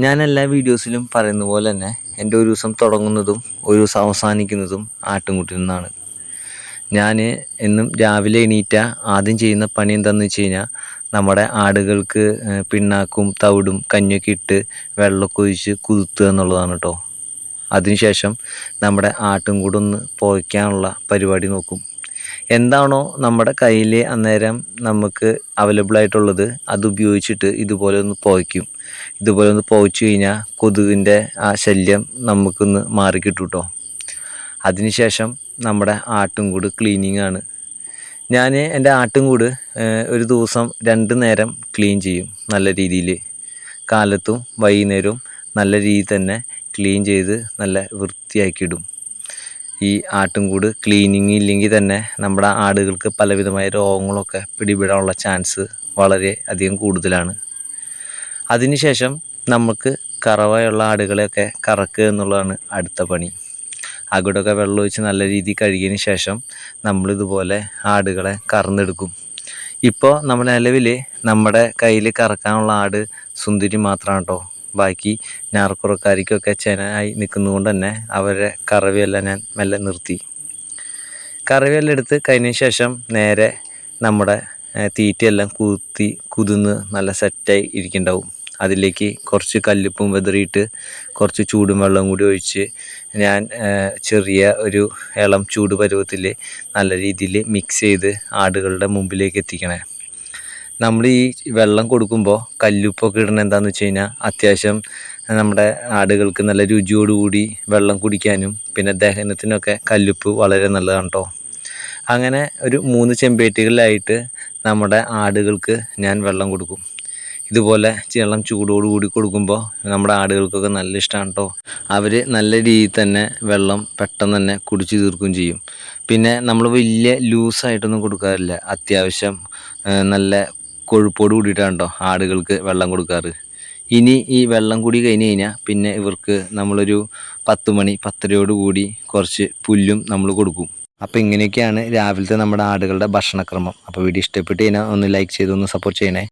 ഞാൻ എല്ലാ വീഡിയോസിലും പറയുന്ന പോലെ തന്നെ എൻ്റെ ഒരു ദിവസം തുടങ്ങുന്നതും ഒരു ദിവസം അവസാനിക്കുന്നതും ആട്ടിൻകൂട്ടിൽ നിന്നാണ്. ഞാൻ എന്നും രാവിലെ എണീറ്റ ആദ്യം ചെയ്യുന്ന പണി എന്താണെന്ന് വെച്ച് കഴിഞ്ഞാൽ നമ്മുടെ ആടുകൾക്ക് പിണ്ണാക്കും തവിടും കഞ്ഞിയൊക്കെ ഇട്ട് വെള്ളമൊക്കെ ഒഴിച്ച് കുതിർത്തുക എന്നുള്ളതാണ് കേട്ടോ. അതിനുശേഷം നമ്മുടെ ആട്ടിൻകൂടൊന്ന് പുകയ്ക്കാനുള്ള പരിപാടി നോക്കും. എന്താണോ നമ്മുടെ കയ്യിൽ അന്നേരം നമുക്ക് അവൈലബിൾ ആയിട്ടുള്ളത് അത് ഉപയോഗിച്ചിട്ട് ഇതുപോലെ ഒന്ന് പുകയ്ക്കും. ഇതുപോലെ ഒന്ന് പുകച്ച് കഴിഞ്ഞാൽ കൊതുകിൻ്റെ ആ ശല്യം നമുക്കൊന്ന് മാറിക്കിട്ടും കേട്ടോ. അതിനുശേഷം നമ്മുടെ ആട്ടിൻകൂട് ക്ലീനിങ് ആണ്. ഞാൻ എൻ്റെ ആട്ടിൻകൂട് ഒരു ദിവസം 2 നേരം ക്ലീൻ ചെയ്യും. നല്ല രീതിയിൽ കാലത്തും വൈകുന്നേരവും നല്ല രീതിയിൽ തന്നെ ക്ലീൻ ചെയ്ത് നല്ല വൃത്തിയാക്കിയിടും. ഈ ആട്ടിൻകൂട് ക്ലീനിങ് ഇല്ലെങ്കിൽ തന്നെ നമ്മുടെ ആടുകൾക്ക് പലവിധമായ രോഗങ്ങളൊക്കെ പിടിപെടാനുള്ള ചാൻസ് വളരെ അധികം കൂടുതലാണ്. അതിനുശേഷം നമുക്ക് കറവയുള്ള ആടുകളെയൊക്കെ കറക്കുക എന്നുള്ളതാണ് അടുത്ത പണി. അകിടൊക്കെ വെള്ളമൊഴിച്ച് നല്ല രീതിയിൽ കഴുകിയതിന് ശേഷം നമ്മളിതുപോലെ ആടുകളെ കറന്നെടുക്കും. ഇപ്പോൾ നമ്മുടെ നിലവിൽ നമ്മുടെ കയ്യിൽ കറക്കാനുള്ള ആട് സുന്ദരി മാത്രമാണ് കേട്ടോ. ബാക്കി ഞാറക്കുറക്കാരിക്കൊക്കെ ചെനയായി നിൽക്കുന്നതുകൊണ്ട് തന്നെ അവരെ കറവയെല്ലാം ഞാൻ മെല്ലെ നിർത്തി. കറവയെല്ലാം എടുത്ത് കഴിഞ്ഞതിന് ശേഷം നേരെ നമ്മുടെ തീറ്റയെല്ലാം കുതിർന്ന് നല്ല സെറ്റായി ഇരിക്കുന്നുണ്ടാവും. അതിലേക്ക് കുറച്ച് കല്ലുപ്പും വിതറിയിട്ട് കുറച്ച് ചൂടും വെള്ളവും കൂടി ഒഴിച്ച് ഞാൻ ചെറിയ ഒരു ഇളം ചൂട് പരുവത്തിൽ നല്ല രീതിയിൽ മിക്സ് ചെയ്ത് ആടുകളുടെ മുമ്പിലേക്ക് എത്തിക്കണേ. നമ്മൾ ഈ വെള്ളം കൊടുക്കുമ്പോൾ കല്ലുപ്പൊക്കെ ഇടണത് എന്താണെന്ന് വെച്ച് കഴിഞ്ഞാൽ അത്യാവശ്യം നമ്മുടെ ആടുകൾക്ക് നല്ല രുചിയോടുകൂടി വെള്ളം കുടിക്കാനും പിന്നെ ദഹനത്തിനൊക്കെ കല്ലുപ്പ് വളരെ നല്ലതാണ് കേട്ടോ. അങ്ങനെ ഒരു 3 ചെമ്പേറ്റുകളിലായിട്ട് നമ്മുടെ ആടുകൾക്ക് ഞാൻ വെള്ളം കൊടുക്കും. ഇതുപോലെ ഇളം ചൂടോടുകൂടി കൊടുക്കുമ്പോൾ നമ്മുടെ ആടുകൾക്കൊക്കെ നല്ല ഇഷ്ടമാണ് കേട്ടോ. അവർ നല്ല രീതിയിൽ തന്നെ വെള്ളം പെട്ടെന്ന് തന്നെ കുടിച്ച് തീർക്കുകയും ചെയ്യും. പിന്നെ നമ്മൾ വലിയ ലൂസായിട്ടൊന്നും കൊടുക്കാറില്ല. അത്യാവശ്യം നല്ല കൊഴുപ്പോട് കൂടിയിട്ടാണ് കേട്ടോ ആടുകൾക്ക് വെള്ളം കൊടുക്കാറ്. ഇനി ഈ വെള്ളം കൂടി കഴിഞ്ഞ് കഴിഞ്ഞാൽ പിന്നെ ഇവർക്ക് നമ്മളൊരു 10 മണി 10:30 കൂടി കുറച്ച് പുല്ലും നമ്മൾ കൊടുക്കും. അപ്പോൾ ഇങ്ങനെയൊക്കെയാണ് രാവിലത്തെ നമ്മുടെ ആടുകളുടെ ഭക്ഷണക്രമം. അപ്പോൾ വീഡിയോ ഇഷ്ടപ്പെട്ട് കഴിഞ്ഞാൽ ഒന്ന് ലൈക്ക് ചെയ്ത് ഒന്ന് സപ്പോർട്ട് ചെയ്യണേ.